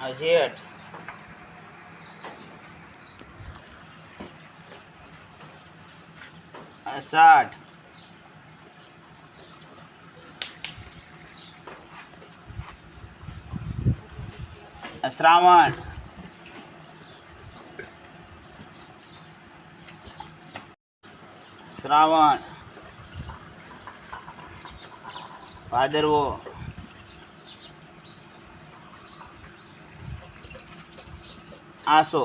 આ જેઠ, અષાઢ, શ્રાવણ, ભાદરવો, આસો,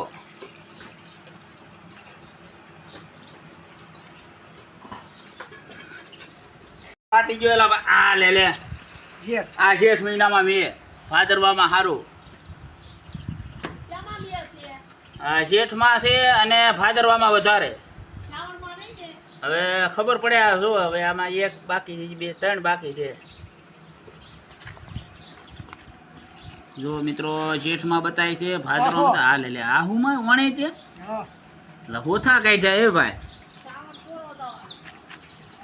પાટી ગયેલા આ લે લે આ જેઠ મહિનામાં મેં ભાદરવામાં સારું જેઠમાં છે અને ભાદરવામાં વધારે. હવે ખબર પડે આ જો હવે આમાં એક બાકી છે, બે ત્રણ બાકી છે. જો મિત્રો જેઠમાં બતાય છે, ભાદરવામાં હા લે લે આ હું માં વણે તે એટલે હોથા કાઢ્યા એ ભાઈ.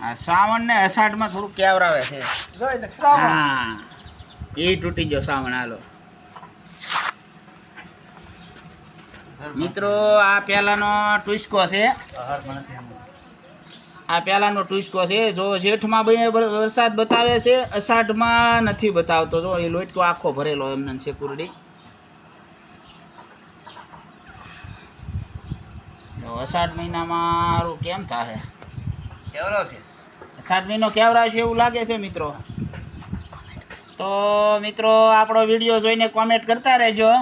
આ શ્રાવણ ને અષાઢમાં થોડું કેવરાવે છે. હા એ તૂટી ગયો શ્રાવણ. હાલો મિત્રો આ પહેલાનો ટુસ્કો છે, આ પહેલાનો ટુસ્કો છે. જો જેઠમાં વરસાદ બતાવે છે, અષાઢમાં નથી બતાવતો. જો એ લોટકો આખો ભરેલો એમને સેકુરડી. અષાઢ મહિનામાં સારું કેમ થાય કેવરો છે, અષાઢ મહિનો કેવરા છે એવું લાગે છે મિત્રો. તો મિત્રો આપણો વિડીયો જોઈને કોમેન્ટ કરતા રહેજો.